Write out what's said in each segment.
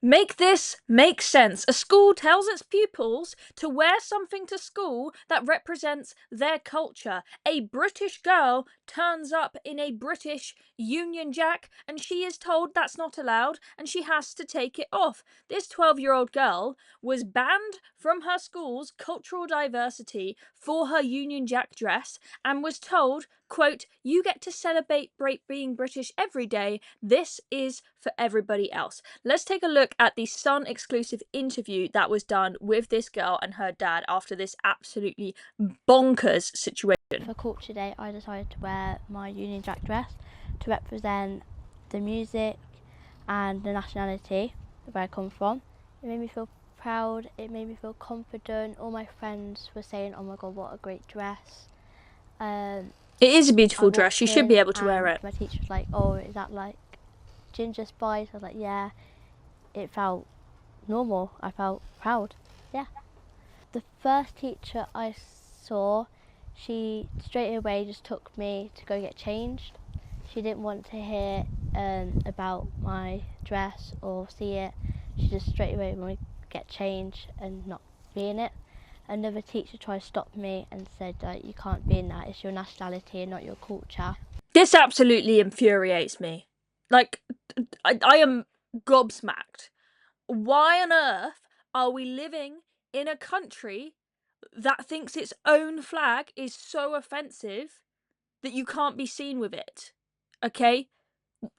Make this make sense. A school tells its pupils to wear something to school that represents their culture. A British girl turns up in a British Union Jack and she is told that's not allowed and she has to take it off. This 12-year-old girl was banned from her school's cultural diversity for her Union Jack dress and was told, quote, "You get to celebrate being British every day. This is for everybody else." Let's take a look at the Sun exclusive interview that was done with this girl and her dad after this absolutely bonkers situation. For Culture Day, I decided to wear my Union Jack dress to represent the music and the nationality where I come from. It made me feel proud, it made me feel confident. All my friends were saying, "Oh my god, what a great dress." It is a beautiful dress, you should be able to wear it. My teacher was like, "Oh, is that like Ginger Spice?" I was like, "Yeah." It felt normal, I felt proud, yeah. The first teacher I saw, she straight away just took me to go get changed. She didn't want to hear about my dress or see it. She just straight away wanted to get changed and not be in it. Another teacher tried to stop me and said, "You can't be in that, it's your nationality and not your culture." This absolutely infuriates me. Like, I am gobsmacked. Why on earth are we living in a country that thinks its own flag is so offensive that you can't be seen with it? Okay?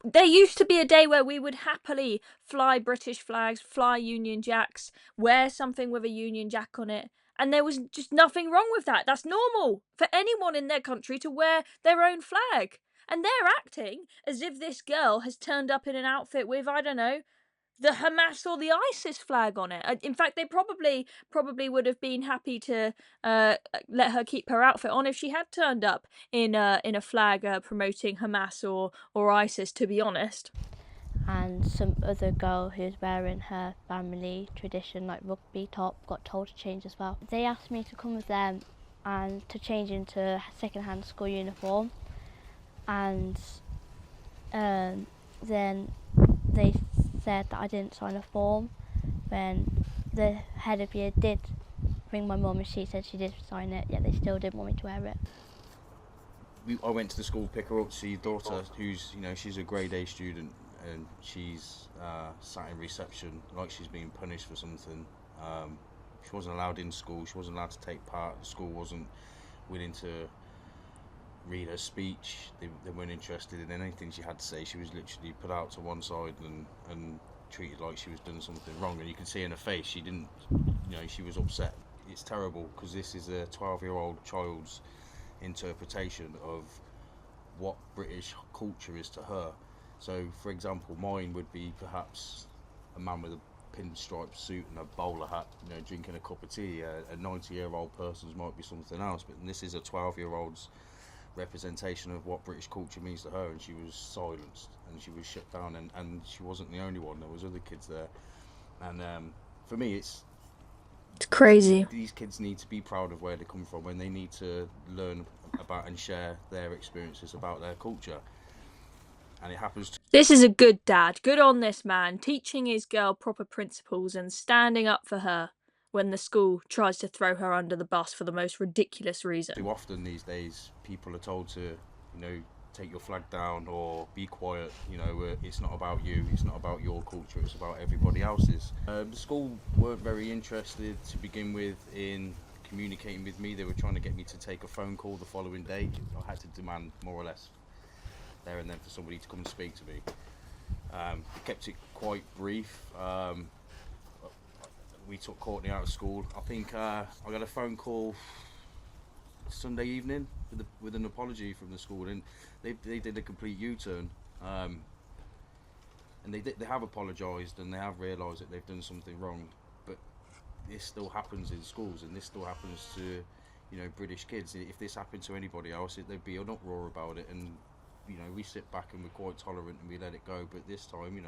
There used to be a day where we would happily fly British flags, fly Union Jacks, wear something with a Union Jack on it, and there was just nothing wrong with that. That's normal for anyone in their country to wear their own flag. And they're acting as if this girl has turned up in an outfit with, I don't know, the Hamas or the ISIS flag on it. In fact, they probably would have been happy to let her keep her outfit on if she had turned up in a flag promoting Hamas or ISIS, to be honest. And some other girl who's wearing her family tradition like rugby top got told to change as well. They asked me to come with them and to change into second-hand school uniform, and then they said that I didn't sign a form. When the head of year did ring my mum and she said she did sign it, yet they still didn't want me to wear it. I went to the school to pick her up to see your daughter, who's, she's a grade A student, and she's sat in reception like she's being punished for something. She wasn't allowed in school, she wasn't allowed to take part, the school wasn't willing to read her speech, they weren't interested in anything she had to say. She was literally put out to one side and treated like she was doing something wrong, and you can see in her face she didn't, she was upset. It's terrible because this is a 12-year-old child's interpretation of what British culture is to her. So for example, mine would be perhaps a man with a pinstripe suit and a bowler hat, drinking a cup of tea. A 90-year-old person's might be something else, but this is a 12-year-old's representation of what British culture means to her, and she was silenced and she was shut down, and she wasn't the only one. There was other kids there, and for me it's crazy. These kids need to be proud of where they come from, and they need to learn about and share their experiences about their culture. And it happens to... This is a good dad. Good on this man, teaching his girl proper principles and standing up for her when the school tries to throw her under the bus for the most ridiculous reason. Too often these days, people are told to, take your flag down or be quiet. It's not about you, it's not about your culture, it's about everybody else's. The school weren't very interested to begin with in communicating with me. They were trying to get me to take a phone call the following day. I had to demand more or less there and then for somebody to come and speak to me. We kept it quite brief. We took Courtney out of school. I think I got a phone call Sunday evening with an apology from the school, and they did a complete U-turn, and they have apologised and they have realised that they've done something wrong. But this still happens in schools, and this still happens to British kids. If this happened to anybody else, there'd be an uproar about it, and we sit back and we're quite tolerant and we let it go. But this time,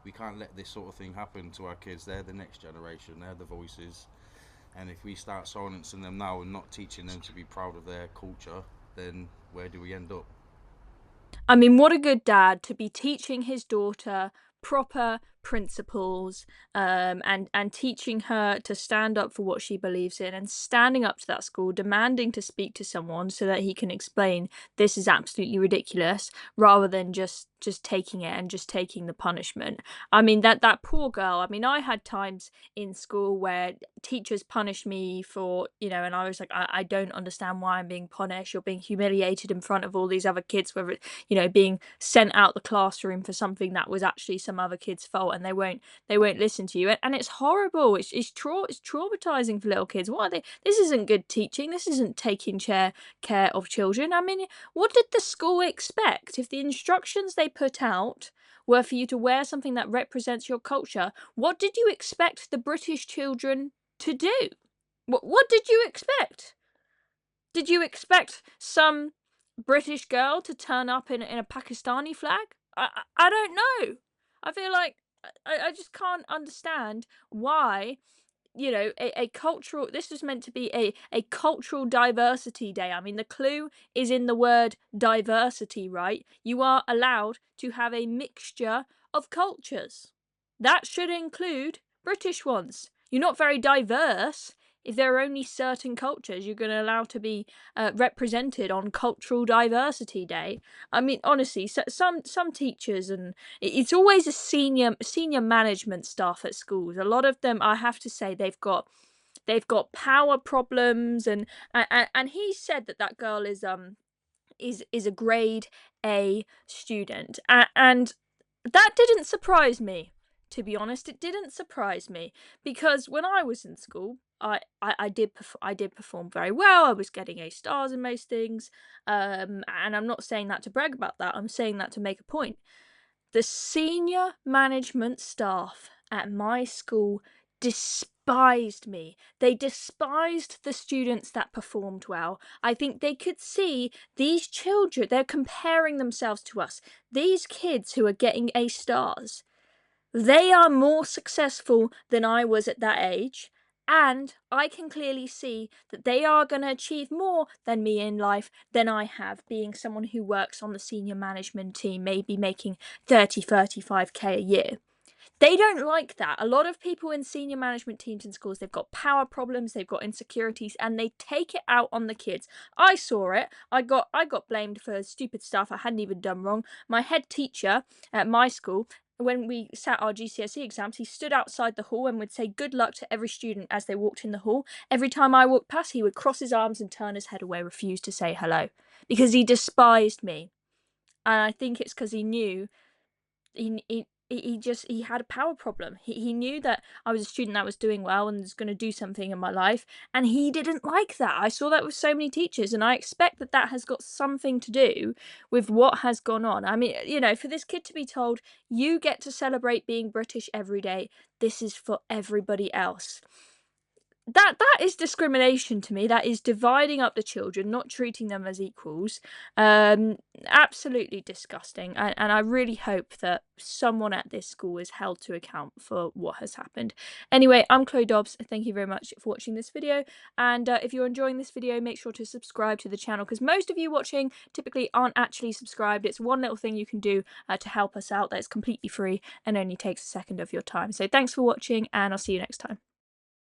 we can't let this sort of thing happen to our kids. They're the next generation, they're the voices, and if we start silencing them now and not teaching them to be proud of their culture, then where do we end up? I mean, what a good dad to be teaching his daughter proper principles, and teaching her to stand up for what she believes in, and standing up to that school, demanding to speak to someone so that he can explain this is absolutely ridiculous, rather than just taking it and just taking the punishment. I mean, that poor girl. I mean, I had times in school where teachers punished me for, and I was like, I don't understand why I'm being punished. You're being humiliated in front of all these other kids, whether it, being sent out the classroom for something that was actually some other kid's fault, and they won't listen to you, and it's horrible. It's traumatizing for little kids. What are they? This isn't good teaching. This isn't taking care of children. I mean, what did the school expect? If the instructions they put out were for you to wear something that represents your culture, what did you expect the British children to do? What did you expect? Did you expect some British girl to turn up in a Pakistani flag? I don't know. I feel like I just can't understand why, a cultural, this was meant to be a cultural diversity day. I mean, the clue is in the word diversity, right? You are allowed to have a mixture of cultures. That should include British ones. You're not very diverse if there are only certain cultures you're going to allow to be represented on Cultural Diversity Day. I mean, honestly, some teachers, and it's always a senior management staff at schools. A lot of them, I have to say, they've got power problems, and he said that girl is a grade A student, and that didn't surprise me. To be honest, it didn't surprise me, because when I was in school, I did perform very well. I was getting A stars in most things, and I'm not saying that to brag about that. I'm saying that to make a point. The senior management staff at my school despised me. They despised the students that performed well. I think they could see these children, they're comparing themselves to us. These kids who are getting A stars, they are more successful than I was at that age. And I can clearly see that they are going to achieve more than me in life than I have, being someone who works on the senior management team, maybe making 35k a year. They don't like that. A lot of people in senior management teams in schools, they've got power problems, they've got insecurities, and they take it out on the kids. I saw it. I got blamed for stupid stuff I hadn't even done wrong. My head teacher at my school, when we sat our GCSE exams, he stood outside the hall and would say good luck to every student as they walked in the hall. Every time I walked past, he would cross his arms and turn his head away, refuse to say hello, because he despised me. And I think it's because he knew he had a power problem. He knew that I was a student that was doing well and was going to do something in my life, and he didn't like that. I saw that with so many teachers, and I expect that has got something to do with what has gone on. I mean, for this kid to be told, you get to celebrate being British every day, this is for everybody else. That is discrimination to me. That is dividing up the children, not treating them as equals. Absolutely disgusting. And I really hope that someone at this school is held to account for what has happened. Anyway, I'm Chloe Dobbs. Thank you very much for watching this video. And if you're enjoying this video, make sure to subscribe to the channel, because most of you watching typically aren't actually subscribed. It's one little thing you can do to help us out. That's completely free and only takes a second of your time. So thanks for watching, and I'll see you next time.